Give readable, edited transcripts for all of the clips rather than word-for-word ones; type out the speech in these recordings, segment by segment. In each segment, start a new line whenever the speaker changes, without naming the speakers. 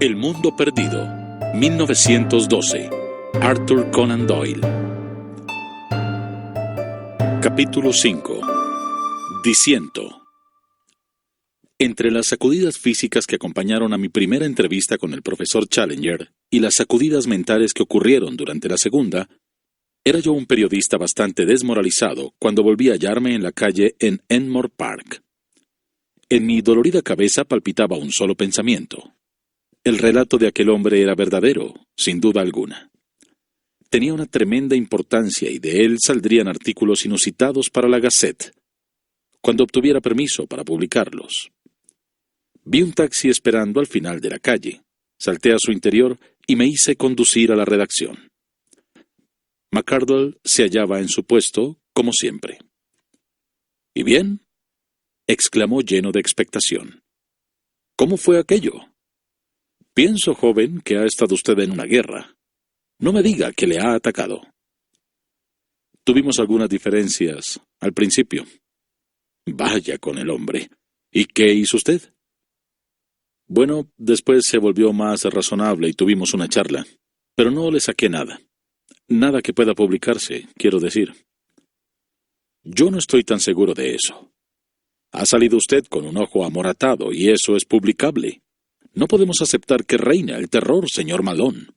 El mundo perdido, 1912. Arthur Conan Doyle. Capítulo 5. Diciendo. Entre las sacudidas físicas que acompañaron a mi primera entrevista con el profesor Challenger y las sacudidas mentales que ocurrieron durante la segunda, era yo un periodista bastante desmoralizado cuando volví a hallarme en la calle en Enmore Park. En mi dolorida cabeza palpitaba un solo pensamiento. El relato de aquel hombre era verdadero, sin duda alguna. Tenía una tremenda importancia y de él saldrían artículos inusitados para la Gazette, cuando obtuviera permiso para publicarlos. Vi un taxi esperando al final de la calle, salté a su interior y me hice conducir a la redacción. McArdle se hallaba en su puesto, como siempre. ¿Y bien?, exclamó lleno de expectación. ¿Cómo fue aquello? Pienso, joven, que ha estado usted en una guerra. No me diga que le ha atacado. Tuvimos algunas diferencias al principio. Vaya con el hombre. ¿Y qué hizo usted? Bueno, después se volvió más razonable y tuvimos una charla. Pero no le saqué nada. Nada que pueda publicarse, quiero decir. Yo no estoy tan seguro de eso. Ha salido usted con un ojo amoratado y eso es publicable. No podemos aceptar que reine el terror, señor Malone.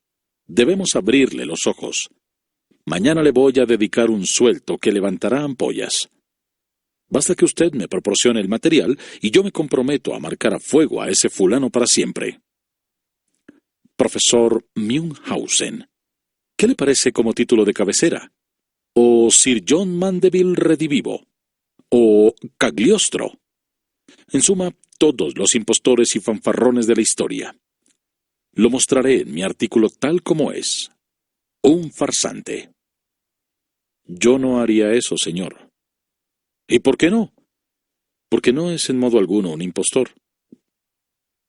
Debemos abrirle los ojos. Mañana le voy a dedicar un sueldo que levantará ampollas. Basta que usted me proporcione el material y yo me comprometo a marcar a fuego a ese fulano para siempre. Profesor Munchausen. ¿Qué le parece como título de cabecera? ¿O Sir John Mandeville redivivo? ¿O Cagliostro? En suma, todos los impostores y fanfarrones de la historia. Lo mostraré en mi artículo tal como es. Un farsante. Yo no haría eso, señor. ¿Y por qué no? Porque no es en modo alguno un impostor.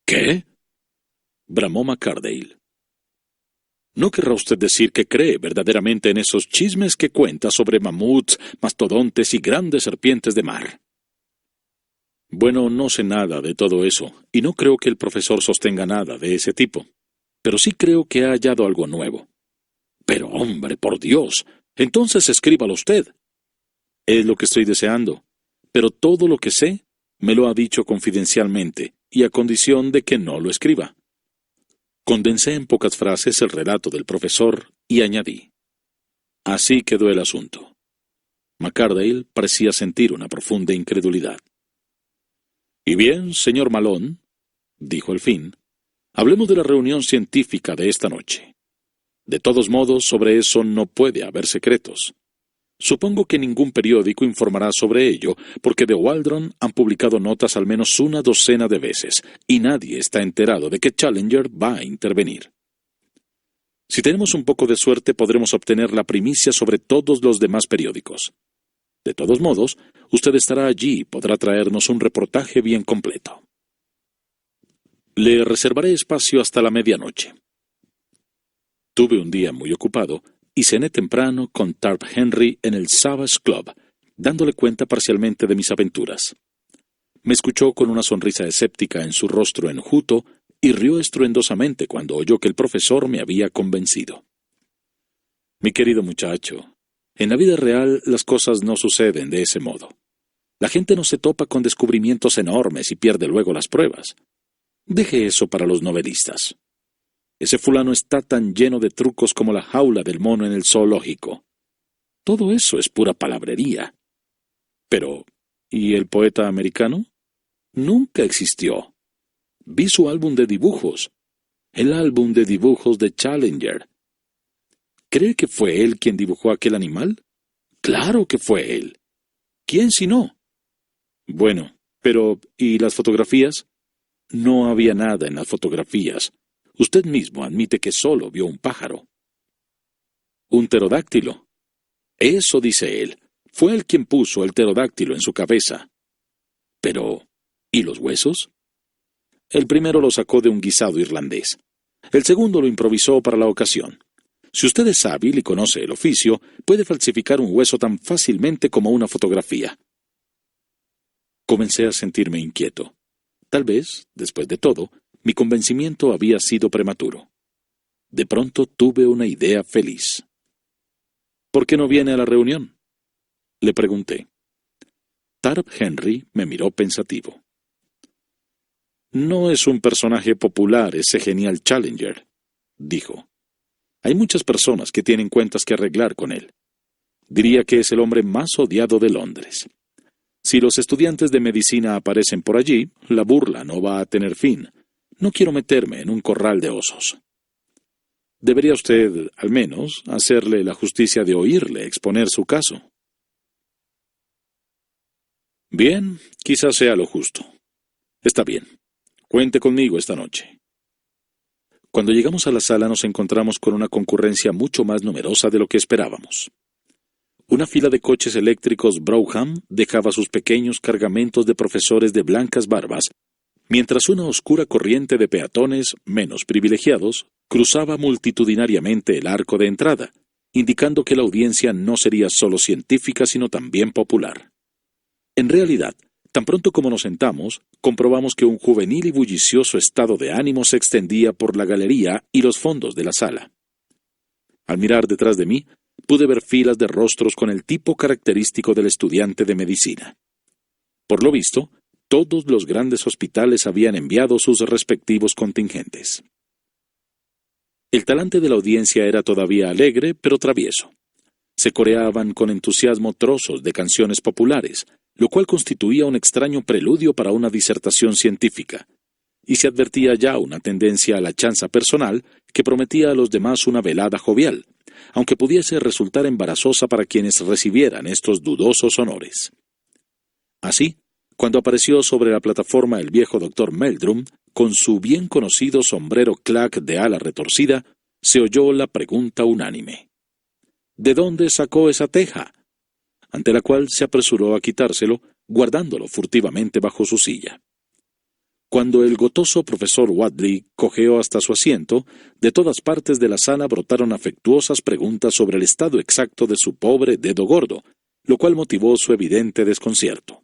¿Qué?, bramó McArdle. ¿No querrá usted decir que cree verdaderamente en esos chismes que cuenta sobre mamuts, mastodontes y grandes serpientes de mar? Bueno, no sé nada de todo eso, y no creo que el profesor sostenga nada de ese tipo. Pero sí creo que ha hallado algo nuevo. Pero, hombre, por Dios, entonces escríbalo usted. Es lo que estoy deseando, pero todo lo que sé me lo ha dicho confidencialmente, y a condición de que no lo escriba. Condensé en pocas frases el relato del profesor y añadí. Así quedó el asunto. McArdle parecía sentir una profunda incredulidad. «Y bien, señor Malone», dijo al fin, «hablemos de la reunión científica de esta noche. De todos modos, sobre eso no puede haber secretos. Supongo que ningún periódico informará sobre ello, porque The Waldron han publicado notas al menos una docena de veces, y nadie está enterado de que Challenger va a intervenir. Si tenemos un poco de suerte, podremos obtener la primicia sobre todos los demás periódicos. De todos modos, usted estará allí y podrá traernos un reportaje bien completo. Le reservaré espacio hasta la medianoche». Tuve un día muy ocupado y cené temprano con Tarp Henry en el Savage Club, dándole cuenta parcialmente de mis aventuras. Me escuchó con una sonrisa escéptica en su rostro enjuto y rió estruendosamente cuando oyó que el profesor me había convencido. «Mi querido muchacho, en la vida real las cosas no suceden de ese modo. La gente no se topa con descubrimientos enormes y pierde luego las pruebas. Deje eso para los novelistas. Ese fulano está tan lleno de trucos como la jaula del mono en el zoológico. Todo eso es pura palabrería. Pero, ¿y el poeta americano? Nunca existió. Vi su álbum de dibujos. El álbum de dibujos de Challenger. ¿Cree que fue él quien dibujó aquel animal? ¡Claro que fue él! ¿Quién si no? Bueno, pero ¿y las fotografías? No había nada en las fotografías. Usted mismo admite que solo vio un pájaro. Un pterodáctilo. Eso dice él. Fue él quien puso el pterodáctilo en su cabeza. Pero, ¿y los huesos? El primero lo sacó de un guisado irlandés. El segundo lo improvisó para la ocasión. Si usted es hábil y conoce el oficio, puede falsificar un hueso tan fácilmente como una fotografía. Comencé a sentirme inquieto. Tal vez, después de todo, mi convencimiento había sido prematuro. De pronto tuve una idea feliz. «¿Por qué no viene a la reunión?», le pregunté. Tharp Henry me miró pensativo. «No es un personaje popular ese genial Challenger», dijo. «Hay muchas personas que tienen cuentas que arreglar con él. Diría que es el hombre más odiado de Londres. Si los estudiantes de medicina aparecen por allí, la burla no va a tener fin. No quiero meterme en un corral de osos. Debería usted, al menos, hacerle la justicia de oírle exponer su caso». «Bien, quizás sea lo justo. Está bien. Cuente conmigo esta noche». Cuando llegamos a la sala nos encontramos con una concurrencia mucho más numerosa de lo que esperábamos. Una fila de coches eléctricos Brougham dejaba sus pequeños cargamentos de profesores de blancas barbas, mientras una oscura corriente de peatones, menos privilegiados, cruzaba multitudinariamente el arco de entrada, indicando que la audiencia no sería solo científica sino también popular. En realidad, tan pronto como nos sentamos, comprobamos que un juvenil y bullicioso estado de ánimo se extendía por la galería y los fondos de la sala. Al mirar detrás de mí, pude ver filas de rostros con el tipo característico del estudiante de medicina. Por lo visto, todos los grandes hospitales habían enviado sus respectivos contingentes. El talante de la audiencia era todavía alegre, pero travieso. Se coreaban con entusiasmo trozos de canciones populares, lo cual constituía un extraño preludio para una disertación científica, y se advertía ya una tendencia a la chanza personal que prometía a los demás una velada jovial, aunque pudiese resultar embarazosa para quienes recibieran estos dudosos honores. Así, cuando apareció sobre la plataforma el viejo doctor Meldrum, con su bien conocido sombrero clac de ala retorcida, se oyó la pregunta unánime: «¿De dónde sacó esa teja?», ante la cual se apresuró a quitárselo, guardándolo furtivamente bajo su silla. Cuando el gotoso profesor Wadley cojeó hasta su asiento, de todas partes de la sala brotaron afectuosas preguntas sobre el estado exacto de su pobre dedo gordo, lo cual motivó su evidente desconcierto.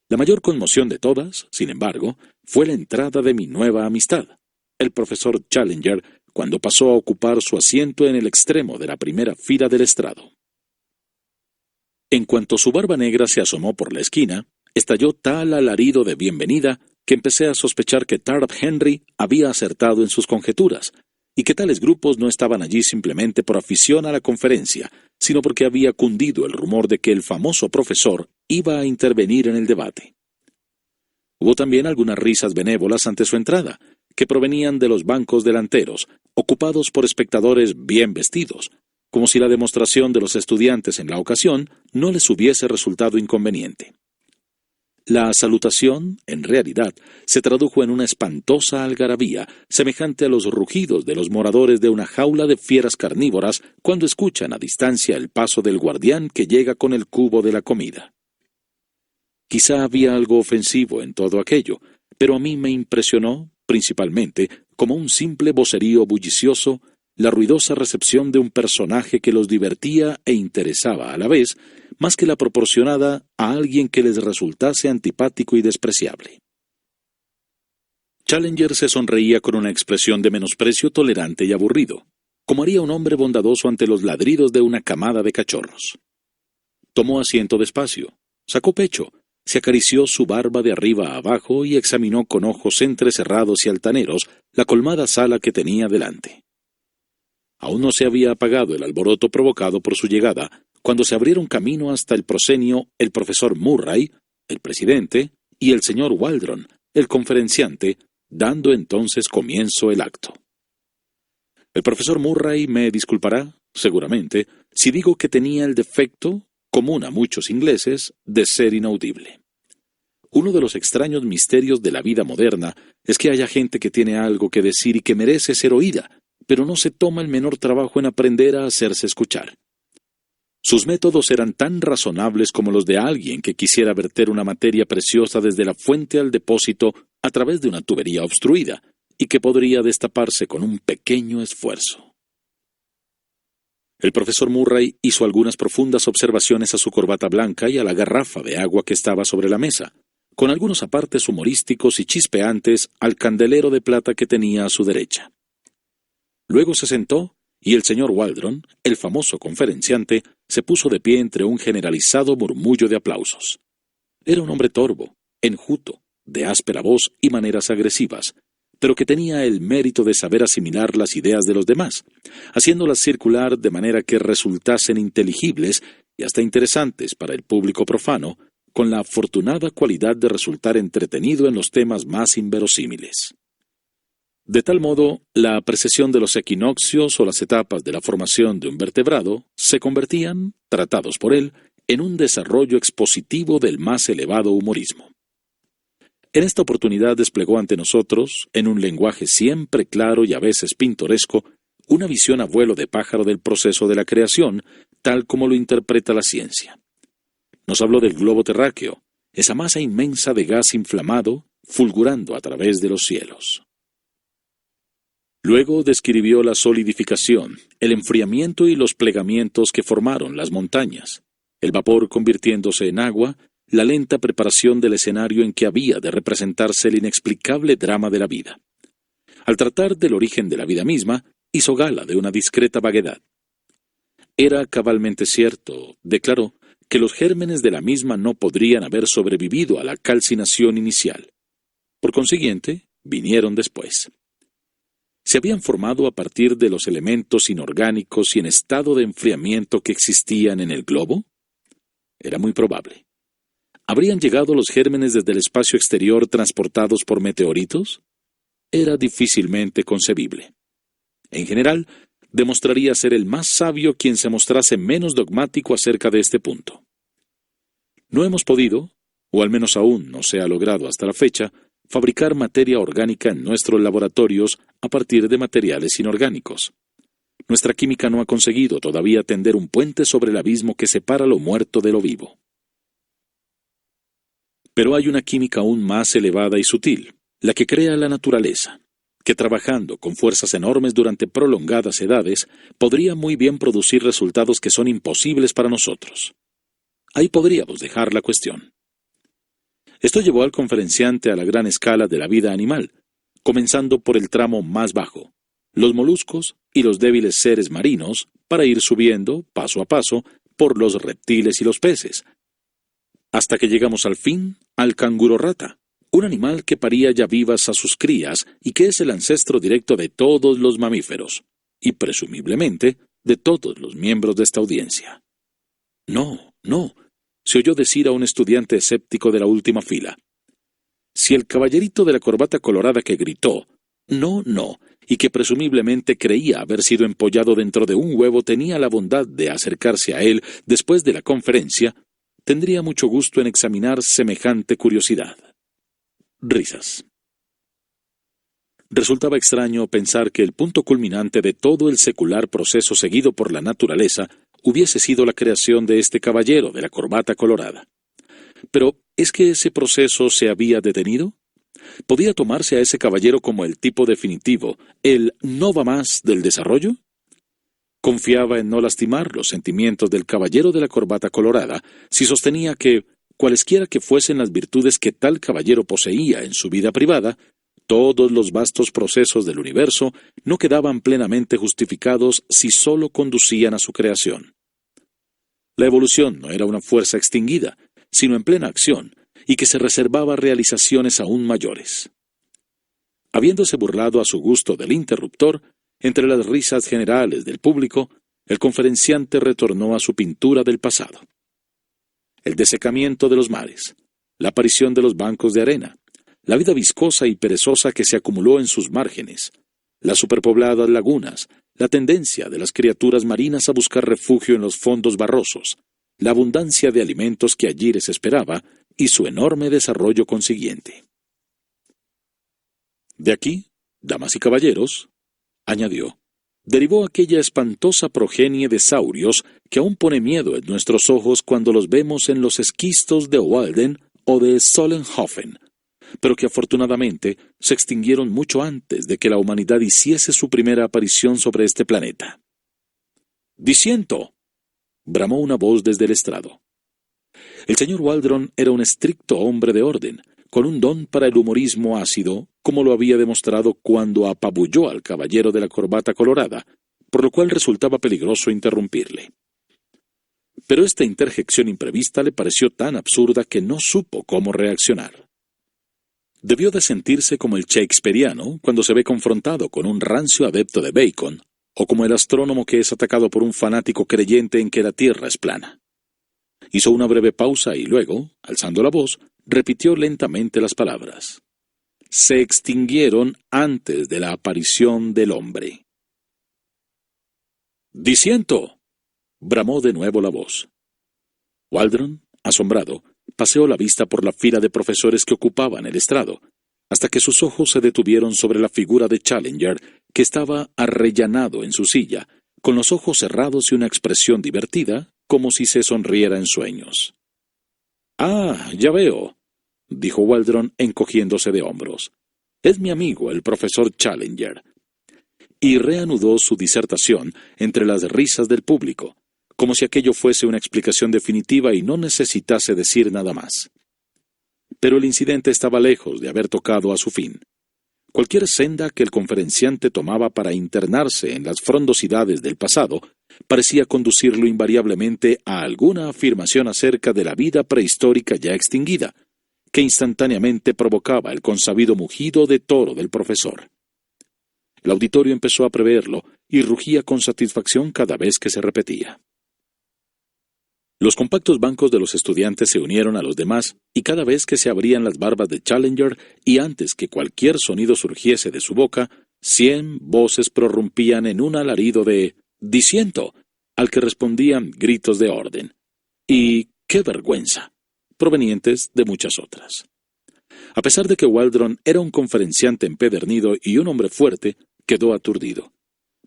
La mayor conmoción de todas, sin embargo, fue la entrada de mi nueva amistad, el profesor Challenger, cuando pasó a ocupar su asiento en el extremo de la primera fila del estrado. En cuanto su barba negra se asomó por la esquina, estalló tal alarido de bienvenida que empecé a sospechar que Tharp Henry había acertado en sus conjeturas, y que tales grupos no estaban allí simplemente por afición a la conferencia, sino porque había cundido el rumor de que el famoso profesor iba a intervenir en el debate. Hubo también algunas risas benévolas ante su entrada, que provenían de los bancos delanteros, ocupados por espectadores bien vestidos, como si la demostración de los estudiantes en la ocasión no les hubiese resultado inconveniente. La salutación, en realidad, se tradujo en una espantosa algarabía, semejante a los rugidos de los moradores de una jaula de fieras carnívoras cuando escuchan a distancia el paso del guardián que llega con el cubo de la comida. Quizá había algo ofensivo en todo aquello, pero a mí me impresionó, principalmente, como un simple vocerío bullicioso, la ruidosa recepción de un personaje que los divertía e interesaba a la vez, más que la proporcionada a alguien que les resultase antipático y despreciable. Challenger se sonreía con una expresión de menosprecio tolerante y aburrido, como haría un hombre bondadoso ante los ladridos de una camada de cachorros. Tomó asiento despacio, sacó pecho, se acarició su barba de arriba a abajo y examinó con ojos entrecerrados y altaneros la colmada sala que tenía delante. Aún no se había apagado el alboroto provocado por su llegada, cuando se abrieron camino hasta el proscenio el profesor Murray, el presidente, y el señor Waldron, el conferenciante, dando entonces comienzo el acto. El profesor Murray me disculpará, seguramente, si digo que tenía el defecto, común a muchos ingleses, de ser inaudible. Uno de los extraños misterios de la vida moderna es que haya gente que tiene algo que decir y que merece ser oída, pero no se toma el menor trabajo en aprender a hacerse escuchar. Sus métodos eran tan razonables como los de alguien que quisiera verter una materia preciosa desde la fuente al depósito a través de una tubería obstruida, y que podría destaparse con un pequeño esfuerzo. El profesor Murray hizo algunas profundas observaciones a su corbata blanca y a la garrafa de agua que estaba sobre la mesa, con algunos apartes humorísticos y chispeantes al candelero de plata que tenía a su derecha. Luego se sentó y el señor Waldron, el famoso conferenciante, se puso de pie entre un generalizado murmullo de aplausos. Era un hombre torvo, enjuto, de áspera voz y maneras agresivas, pero que tenía el mérito de saber asimilar las ideas de los demás, haciéndolas circular de manera que resultasen inteligibles y hasta interesantes para el público profano, con la afortunada cualidad de resultar entretenido en los temas más inverosímiles. De tal modo, la precesión de los equinoccios o las etapas de la formación de un vertebrado se convertían, tratados por él, en un desarrollo expositivo del más elevado humorismo. En esta oportunidad desplegó ante nosotros, en un lenguaje siempre claro y a veces pintoresco, una visión a vuelo de pájaro del proceso de la creación, tal como lo interpreta la ciencia. Nos habló del globo terráqueo, esa masa inmensa de gas inflamado, fulgurando a través de los cielos. Luego describió la solidificación, el enfriamiento y los plegamientos que formaron las montañas, el vapor convirtiéndose en agua, la lenta preparación del escenario en que había de representarse el inexplicable drama de la vida. Al tratar del origen de la vida misma, hizo gala de una discreta vaguedad. Era cabalmente cierto, declaró, que los gérmenes de la misma no podrían haber sobrevivido a la calcinación inicial. Por consiguiente, vinieron después. ¿Se habían formado a partir de los elementos inorgánicos y en estado de enfriamiento que existían en el globo? Era muy probable. ¿Habrían llegado los gérmenes desde el espacio exterior transportados por meteoritos? Era difícilmente concebible. En general, demostraría ser el más sabio quien se mostrase menos dogmático acerca de este punto. No hemos podido, o al menos aún no se ha logrado hasta la fecha, fabricar materia orgánica en nuestros laboratorios a partir de materiales inorgánicos. Nuestra química no ha conseguido todavía tender un puente sobre el abismo que separa lo muerto de lo vivo. Pero hay una química aún más elevada y sutil, la que crea la naturaleza, que trabajando con fuerzas enormes durante prolongadas edades, podría muy bien producir resultados que son imposibles para nosotros. Ahí podríamos dejar la cuestión. Esto llevó al conferenciante a la gran escala de la vida animal, comenzando por el tramo más bajo, los moluscos y los débiles seres marinos, para ir subiendo, paso a paso, por los reptiles y los peces, hasta que llegamos al fin al canguro rata, un animal que paría ya vivas a sus crías y que es el ancestro directo de todos los mamíferos, y presumiblemente de todos los miembros de esta audiencia. No, se oyó decir a un estudiante escéptico de la última fila. Si el caballerito de la corbata colorada que gritó, no, y que presumiblemente creía haber sido empollado dentro de un huevo tenía la bondad de acercarse a él después de la conferencia, tendría mucho gusto en examinar semejante curiosidad. Risas. Resultaba extraño pensar que el punto culminante de todo el secular proceso seguido por la naturaleza hubiese sido la creación de este caballero de la corbata colorada. Pero, ¿es que ese proceso se había detenido? ¿Podía tomarse a ese caballero como el tipo definitivo, el no va más del desarrollo? Confiaba en no lastimar los sentimientos del caballero de la corbata colorada si sostenía que, cualesquiera que fuesen las virtudes que tal caballero poseía en su vida privada, todos los vastos procesos del universo no quedaban plenamente justificados si sólo conducían a su creación. La evolución no era una fuerza extinguida, sino en plena acción, y que se reservaba realizaciones aún mayores. Habiéndose burlado a su gusto del interruptor, entre las risas generales del público, el conferenciante retornó a su pintura del pasado. El desecamiento de los mares, la aparición de los bancos de arena, la vida viscosa y perezosa que se acumuló en sus márgenes, las superpobladas lagunas, la tendencia de las criaturas marinas a buscar refugio en los fondos barrosos, la abundancia de alimentos que allí les esperaba y su enorme desarrollo consiguiente. De aquí, damas y caballeros, añadió, derivó aquella espantosa progenie de saurios que aún pone miedo en nuestros ojos cuando los vemos en los esquistos de Walden o de Sollenhofen, pero que afortunadamente se extinguieron mucho antes de que la humanidad hiciese su primera aparición sobre este planeta. «Disiento», bramó una voz desde el estrado. El señor Waldron era un estricto hombre de orden, con un don para el humorismo ácido, como lo había demostrado cuando apabulló al caballero de la corbata colorada, por lo cual resultaba peligroso interrumpirle. Pero esta interjección imprevista le pareció tan absurda que no supo cómo reaccionar. Debió de sentirse como el shakespeariano cuando se ve confrontado con un rancio adepto de Bacon, o como el astrónomo que es atacado por un fanático creyente en que la Tierra es plana. Hizo una breve pausa y luego, alzando la voz, repitió lentamente las palabras. Se extinguieron antes de la aparición del hombre. «¡Disiento!», bramó de nuevo la voz. Waldron, asombrado, paseó la vista por la fila de profesores que ocupaban el estrado, hasta que sus ojos se detuvieron sobre la figura de Challenger, que estaba arrellanado en su silla, con los ojos cerrados y una expresión divertida, como si se sonriera en sueños. «Ah, ya veo», dijo Waldron encogiéndose de hombros. «Es mi amigo, el profesor Challenger». Y reanudó su disertación entre las risas del público, como si aquello fuese una explicación definitiva y no necesitase decir nada más. Pero el incidente estaba lejos de haber tocado a su fin. Cualquier senda que el conferenciante tomaba para internarse en las frondosidades del pasado parecía conducirlo invariablemente a alguna afirmación acerca de la vida prehistórica ya extinguida, que instantáneamente provocaba el consabido mugido de toro del profesor. El auditorio empezó a preverlo y rugía con satisfacción cada vez que se repetía. Los compactos bancos de los estudiantes se unieron a los demás, y cada vez que se abrían las barbas de Challenger, y antes que cualquier sonido surgiese de su boca, 100 voces prorrumpían en un alarido de «¡Disiento!», al que respondían gritos de orden. Y «¡qué vergüenza!», provenientes de muchas otras. A pesar de que Waldron era un conferenciante empedernido y un hombre fuerte, quedó aturdido.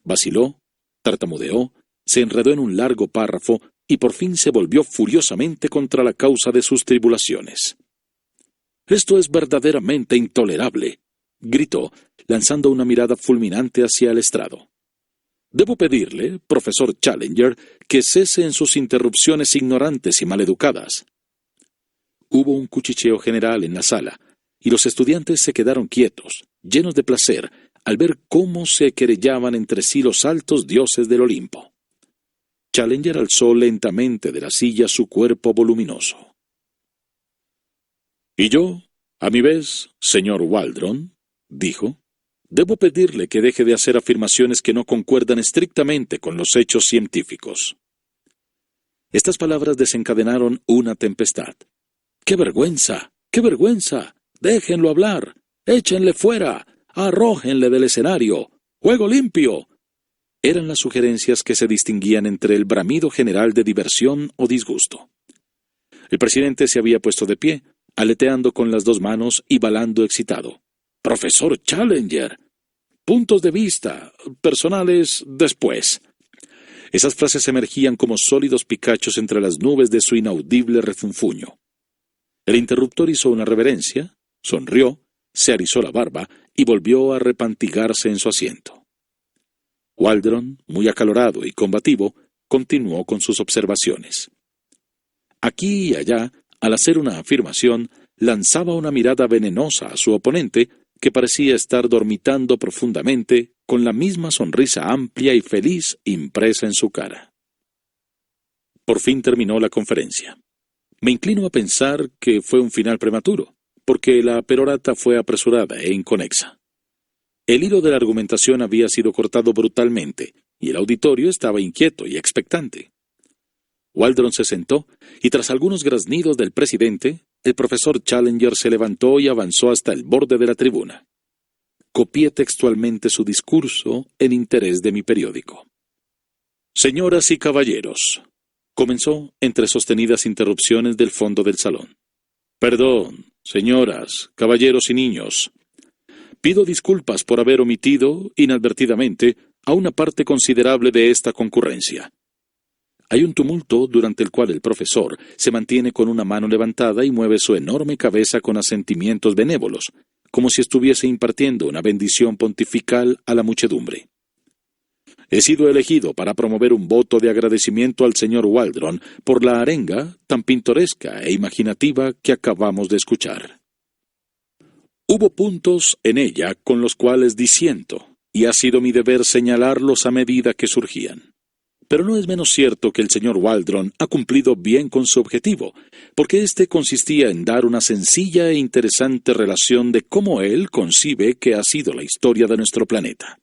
Vaciló, tartamudeó, se enredó en un largo párrafo, y por fin se volvió furiosamente contra la causa de sus tribulaciones. «Esto es verdaderamente intolerable», gritó, lanzando una mirada fulminante hacia el estrado. «Debo pedirle, profesor Challenger, que cese en sus interrupciones ignorantes y maleducadas». Hubo un cuchicheo general en la sala, y los estudiantes se quedaron quietos, llenos de placer, al ver cómo se querellaban entre sí los altos dioses del Olimpo. Challenger alzó lentamente de la silla su cuerpo voluminoso. «Y yo, a mi vez, señor Waldron», dijo, «debo pedirle que deje de hacer afirmaciones que no concuerdan estrictamente con los hechos científicos». Estas palabras desencadenaron una tempestad. «¡Qué vergüenza! ¡Qué vergüenza! ¡Déjenlo hablar! ¡Échenle fuera! ¡Arrójenle del escenario! ¡Juego limpio!» Eran las sugerencias que se distinguían entre el bramido general de diversión o disgusto. El presidente se había puesto de pie, aleteando con las dos manos y balando excitado. «¡Profesor Challenger! Puntos de vista, personales, después». Esas frases emergían como sólidos picachos entre las nubes de su inaudible refunfuño. El interruptor hizo una reverencia, sonrió, se erizó la barba y volvió a repantigarse en su asiento. Waldron, muy acalorado y combativo, continuó con sus observaciones. Aquí y allá, al hacer una afirmación, lanzaba una mirada venenosa a su oponente, que parecía estar dormitando profundamente, con la misma sonrisa amplia y feliz impresa en su cara. Por fin terminó la conferencia. Me inclino a pensar que fue un final prematuro, porque la perorata fue apresurada e inconexa. El hilo de la argumentación había sido cortado brutalmente, y el auditorio estaba inquieto y expectante. Waldron se sentó, y tras algunos graznidos del presidente, el profesor Challenger se levantó y avanzó hasta el borde de la tribuna. Copié textualmente su discurso en interés de mi periódico. «Señoras y caballeros», comenzó entre sostenidas interrupciones del fondo del salón. «Perdón, señoras, caballeros y niños. Pido disculpas por haber omitido, inadvertidamente, a una parte considerable de esta concurrencia. Hay un tumulto durante el cual el profesor se mantiene con una mano levantada y mueve su enorme cabeza con asentimientos benévolos, como si estuviese impartiendo una bendición pontifical a la muchedumbre. He sido elegido para promover un voto de agradecimiento al señor Waldron por la arenga tan pintoresca e imaginativa que acabamos de escuchar. Hubo puntos en ella con los cuales disiento, y ha sido mi deber señalarlos a medida que surgían. Pero no es menos cierto que el señor Waldron ha cumplido bien con su objetivo, porque éste consistía en dar una sencilla e interesante relación de cómo él concibe que ha sido la historia de nuestro planeta.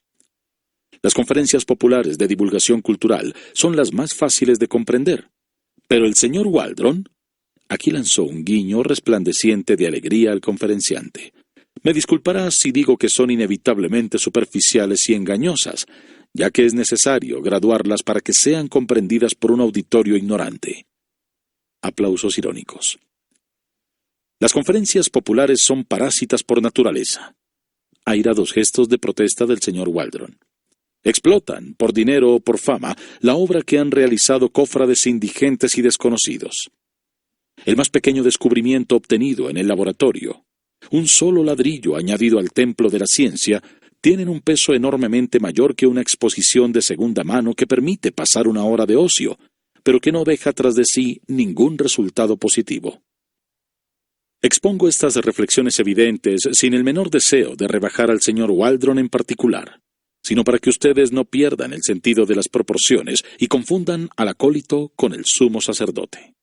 Las conferencias populares de divulgación cultural son las más fáciles de comprender, pero el señor Waldron, aquí lanzó un guiño resplandeciente de alegría al conferenciante. Me disculpará si digo que son inevitablemente superficiales y engañosas, ya que es necesario graduarlas para que sean comprendidas por un auditorio ignorante. Aplausos irónicos. Las conferencias populares son parásitas por naturaleza. Airados gestos de protesta del señor Waldron. Explotan, por dinero o por fama, la obra que han realizado cofrades indigentes y desconocidos. El más pequeño descubrimiento obtenido en el laboratorio, un solo ladrillo añadido al templo de la ciencia, tienen un peso enormemente mayor que una exposición de segunda mano que permite pasar una hora de ocio, pero que no deja tras de sí ningún resultado positivo. Expongo estas reflexiones evidentes sin el menor deseo de rebajar al señor Waldron en particular, sino para que ustedes no pierdan el sentido de las proporciones y confundan al acólito con el sumo sacerdote.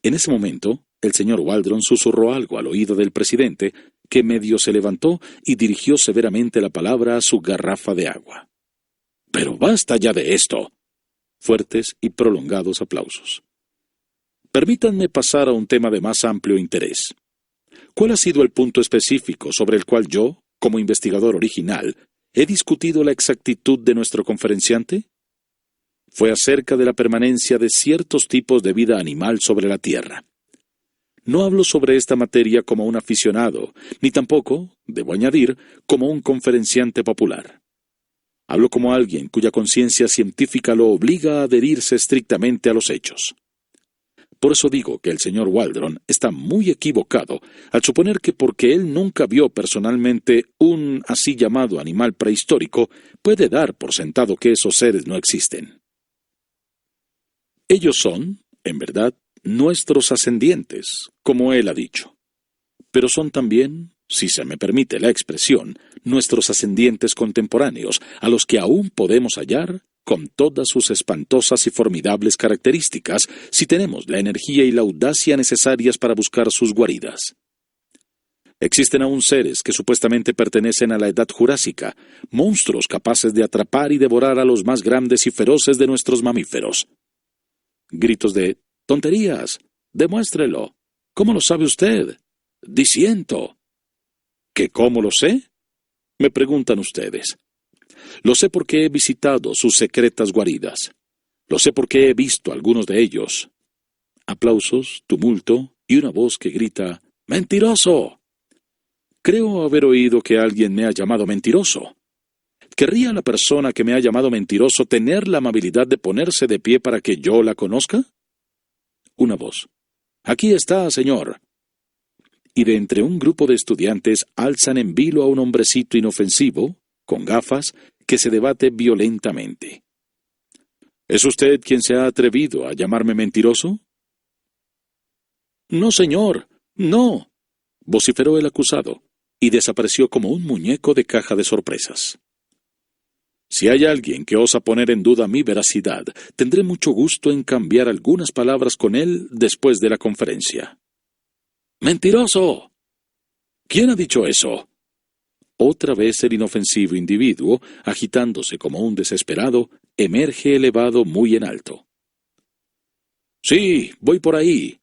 En ese momento, el señor Waldron susurró algo al oído del presidente, que medio se levantó y dirigió severamente la palabra a su garrafa de agua. «¡Pero basta ya de esto!» Fuertes y prolongados aplausos. Permítanme pasar a un tema de más amplio interés. ¿Cuál ha sido el punto específico sobre el cual yo, como investigador original, he discutido la exactitud de nuestro conferenciante? Fue acerca de la permanencia de ciertos tipos de vida animal sobre la Tierra. No hablo sobre esta materia como un aficionado, ni tampoco, debo añadir, como un conferenciante popular. Hablo como alguien cuya conciencia científica lo obliga a adherirse estrictamente a los hechos. Por eso digo que el señor Waldron está muy equivocado al suponer que porque él nunca vio personalmente un así llamado animal prehistórico, puede dar por sentado que esos seres no existen. Ellos son, en verdad, nuestros ascendientes, como él ha dicho. Pero son también, si se me permite la expresión, nuestros ascendientes contemporáneos, a los que aún podemos hallar, con todas sus espantosas y formidables características, si tenemos la energía y la audacia necesarias para buscar sus guaridas. Existen aún seres que supuestamente pertenecen a la edad jurásica, monstruos capaces de atrapar y devorar a los más grandes y feroces de nuestros mamíferos. Gritos de «¡Tonterías! ¡Demuéstrelo! ¿Cómo lo sabe usted? ¡Disiento!» ¿Que cómo lo sé? Me preguntan ustedes. Lo sé porque he visitado sus secretas guaridas. Lo sé porque he visto algunos de ellos. Aplausos, tumulto y una voz que grita «¡Mentiroso!». Creo haber oído que alguien me ha llamado mentiroso. ¿Querría la persona que me ha llamado mentiroso tener la amabilidad de ponerse de pie para que yo la conozca? Una voz. «Aquí está, señor». Y de entre un grupo de estudiantes alzan en vilo a un hombrecito inofensivo, con gafas, que se debate violentamente. ¿Es usted quien se ha atrevido a llamarme mentiroso? «No, señor, no», vociferó el acusado, y desapareció como un muñeco de caja de sorpresas. Si hay alguien que osa poner en duda mi veracidad, tendré mucho gusto en cambiar algunas palabras con él después de la conferencia. «¡Mentiroso!». ¿Quién ha dicho eso? Otra vez el inofensivo individuo, agitándose como un desesperado, emerge elevado muy en alto. «Sí, voy por ahí»,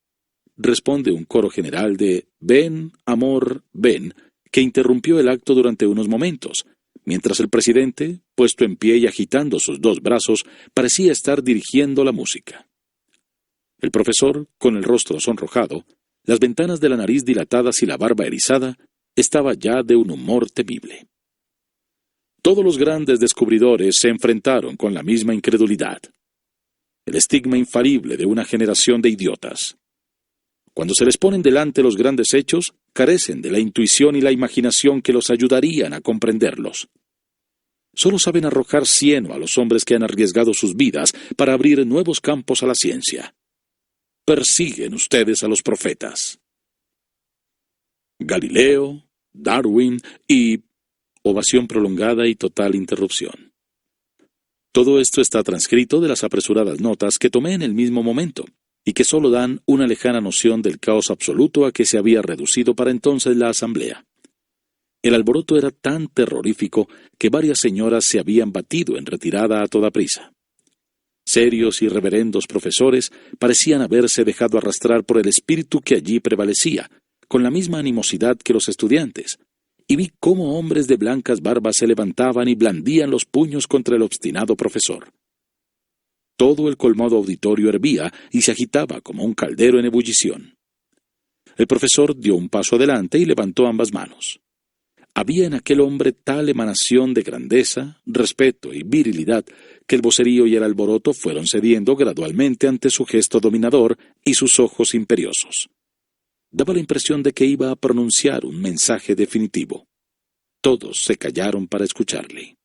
responde un coro general de «Ven, amor, ven», que interrumpió el acto durante unos momentos, mientras el presidente, puesto en pie y agitando sus dos brazos, parecía estar dirigiendo la música. El profesor, con el rostro sonrojado, las ventanas de la nariz dilatadas y la barba erizada, estaba ya de un humor temible. Todos los grandes descubridores se enfrentaron con la misma incredulidad. El estigma infalible de una generación de idiotas. Cuando se les ponen delante los grandes hechos, carecen de la intuición y la imaginación que los ayudarían a comprenderlos. Solo saben arrojar cieno a los hombres que han arriesgado sus vidas para abrir nuevos campos a la ciencia. Persiguen ustedes a los profetas. Galileo, Darwin y... Ovación prolongada y total interrupción. Todo esto está transcrito de las apresuradas notas que tomé en el mismo momento, y que solo dan una lejana noción del caos absoluto a que se había reducido para entonces la asamblea. El alboroto era tan terrorífico que varias señoras se habían batido en retirada a toda prisa. Serios y reverendos profesores parecían haberse dejado arrastrar por el espíritu que allí prevalecía, con la misma animosidad que los estudiantes, y vi cómo hombres de blancas barbas se levantaban y blandían los puños contra el obstinado profesor. Todo el colmado auditorio hervía y se agitaba como un caldero en ebullición. El profesor dio un paso adelante y levantó ambas manos. Había en aquel hombre tal emanación de grandeza, respeto y virilidad que el vocerío y el alboroto fueron cediendo gradualmente ante su gesto dominador y sus ojos imperiosos. Daba la impresión de que iba a pronunciar un mensaje definitivo. Todos se callaron para escucharle.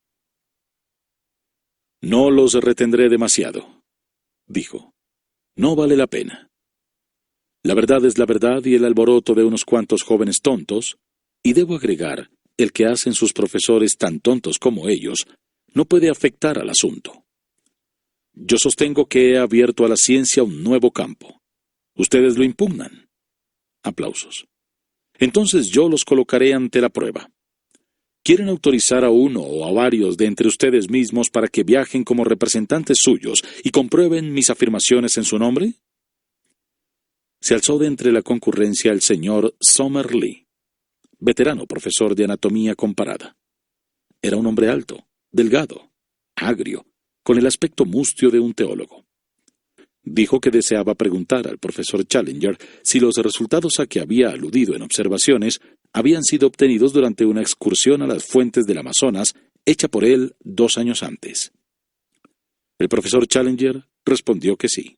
«No los retendré demasiado», dijo. «No vale la pena. La verdad es la verdad y el alboroto de unos cuantos jóvenes tontos, y debo agregar, el que hacen sus profesores tan tontos como ellos, no puede afectar al asunto. Yo sostengo que he abierto a la ciencia un nuevo campo. Ustedes lo impugnan». Aplausos. «Entonces yo los colocaré ante la prueba. ¿Quieren autorizar a uno o a varios de entre ustedes mismos para que viajen como representantes suyos y comprueben mis afirmaciones en su nombre?» Se alzó de entre la concurrencia el señor Somerley, veterano profesor de anatomía comparada. Era un hombre alto, delgado, agrio, con el aspecto mustio de un teólogo. Dijo que deseaba preguntar al profesor Challenger si los resultados a que había aludido en observaciones habían sido obtenidos durante una excursión a las fuentes del Amazonas hecha por él 2 años antes. El profesor Challenger respondió que sí.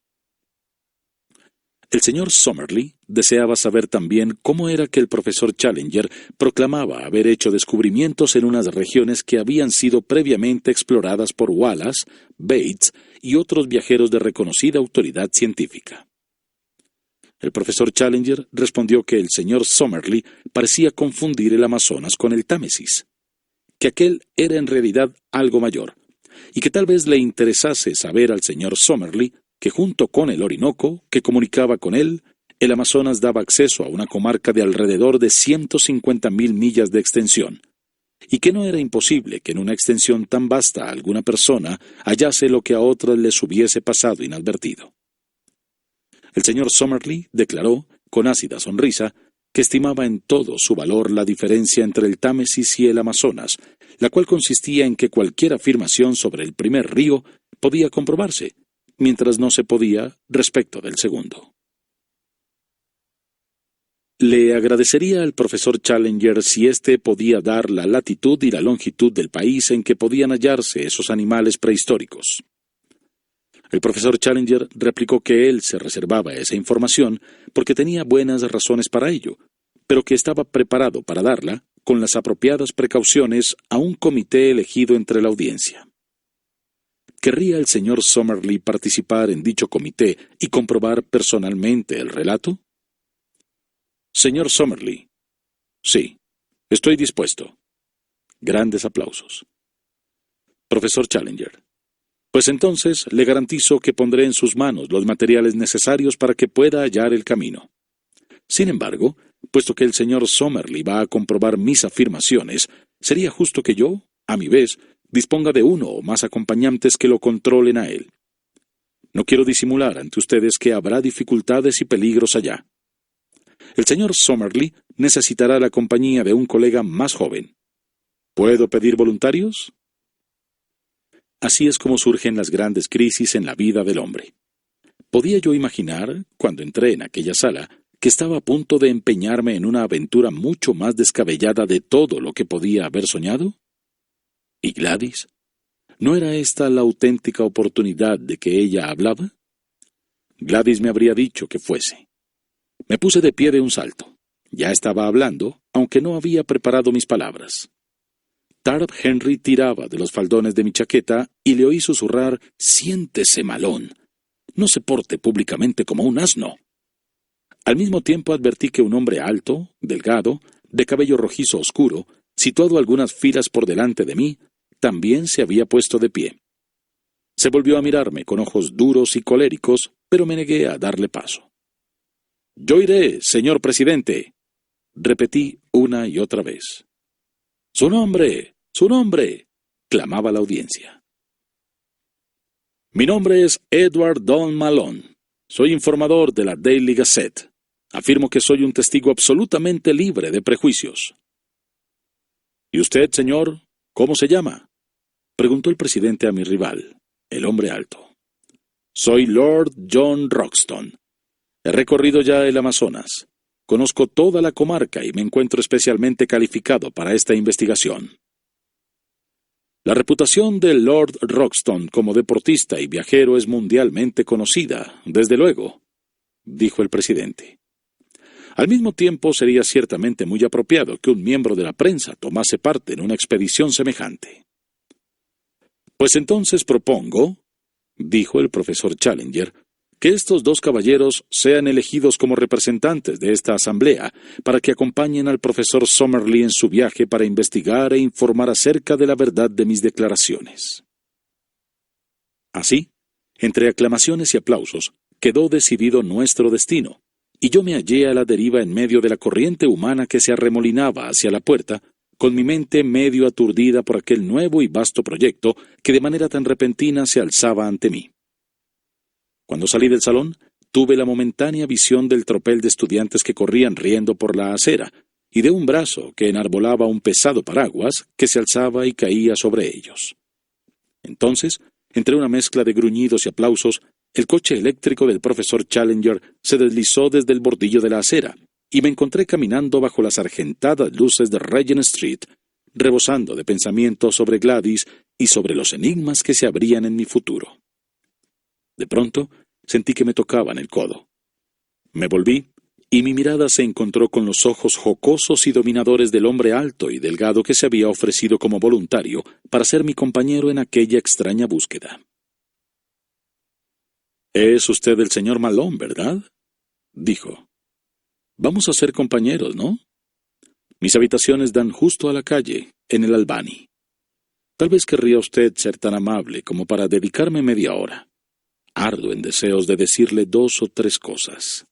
El señor Somerley deseaba saber también cómo era que el profesor Challenger proclamaba haber hecho descubrimientos en unas regiones que habían sido previamente exploradas por Wallace, Bates y otros viajeros de reconocida autoridad científica. El profesor Challenger respondió que el señor Somerley parecía confundir el Amazonas con el Támesis, que aquel era en realidad algo mayor, y que tal vez le interesase saber al señor Somerley que junto con el Orinoco, que comunicaba con él, el Amazonas daba acceso a una comarca de alrededor de 150.000 millas de extensión, y que no era imposible que en una extensión tan vasta alguna persona hallase lo que a otras les hubiese pasado inadvertido. El señor Somerley declaró, con ácida sonrisa, que estimaba en todo su valor la diferencia entre el Támesis y el Amazonas, la cual consistía en que cualquier afirmación sobre el primer río podía comprobarse, mientras no se podía respecto del segundo. Le agradecería al profesor Challenger si éste podía dar la latitud y la longitud del país en que podían hallarse esos animales prehistóricos. El profesor Challenger replicó que él se reservaba esa información porque tenía buenas razones para ello, pero que estaba preparado para darla, con las apropiadas precauciones, a un comité elegido entre la audiencia. ¿Querría el señor Somerley participar en dicho comité y comprobar personalmente el relato? Señor Somerley. Sí, estoy dispuesto. Grandes aplausos. Profesor Challenger. Pues entonces le garantizo que pondré en sus manos los materiales necesarios para que pueda hallar el camino. Sin embargo, puesto que el señor Somerley va a comprobar mis afirmaciones, sería justo que yo, a mi vez, disponga de uno o más acompañantes que lo controlen a él. No quiero disimular ante ustedes que habrá dificultades y peligros allá. El señor Somerley necesitará la compañía de un colega más joven. ¿Puedo pedir voluntarios? Así es como surgen las grandes crisis en la vida del hombre. ¿Podía yo imaginar, cuando entré en aquella sala, que estaba a punto de empeñarme en una aventura mucho más descabellada de todo lo que podía haber soñado? ¿Y Gladys? ¿No era esta la auténtica oportunidad de que ella hablaba? Gladys me habría dicho que fuese. Me puse de pie de un salto. Ya estaba hablando, aunque no había preparado mis palabras. Tarp Henry tiraba de los faldones de mi chaqueta y le oí susurrar: «Siéntese, malón. No se porte públicamente como un asno». Al mismo tiempo advertí que un hombre alto, delgado, de cabello rojizo oscuro, situado algunas filas por delante de mí, también se había puesto de pie. Se volvió a mirarme con ojos duros y coléricos, pero me negué a darle paso. «Yo iré, señor presidente», repetí una y otra vez. «¡Su nombre! ¡Su nombre!», clamaba la audiencia. «Mi nombre es Edward Don Malone. Soy informador de la Daily Gazette. Afirmo que soy un testigo absolutamente libre de prejuicios». «¿Y usted, señor, cómo se llama?», preguntó el presidente a mi rival, el hombre alto. «Soy Lord John Roxton. He recorrido ya el Amazonas. Conozco toda la comarca y me encuentro especialmente calificado para esta investigación». «La reputación de Lord Roxton como deportista y viajero es mundialmente conocida, desde luego», dijo el presidente. «Al mismo tiempo sería ciertamente muy apropiado que un miembro de la prensa tomase parte en una expedición semejante». «Pues entonces propongo», dijo el profesor Challenger, «que estos dos caballeros sean elegidos como representantes de esta asamblea para que acompañen al profesor Summerlee en su viaje para investigar e informar acerca de la verdad de mis declaraciones». Así, entre aclamaciones y aplausos, quedó decidido nuestro destino, y yo me hallé a la deriva en medio de la corriente humana que se arremolinaba hacia la puerta, con mi mente medio aturdida por aquel nuevo y vasto proyecto que de manera tan repentina se alzaba ante mí. Cuando salí del salón, tuve la momentánea visión del tropel de estudiantes que corrían riendo por la acera, y de un brazo que enarbolaba un pesado paraguas que se alzaba y caía sobre ellos. Entonces, entre una mezcla de gruñidos y aplausos, el coche eléctrico del profesor Challenger se deslizó desde el bordillo de la acera, y me encontré caminando bajo las argentadas luces de Regent Street, rebosando de pensamientos sobre Gladys y sobre los enigmas que se abrían en mi futuro. De pronto, sentí que me tocaban el codo. Me volví, y mi mirada se encontró con los ojos jocosos y dominadores del hombre alto y delgado que se había ofrecido como voluntario para ser mi compañero en aquella extraña búsqueda. «Es usted el señor Malone, ¿verdad?», dijo. «Vamos a ser compañeros, ¿no? Mis habitaciones dan justo a la calle, en el Albany. Tal vez querría usted ser tan amable como para dedicarme media hora. Ardo en deseos de decirle 2 o 3 cosas».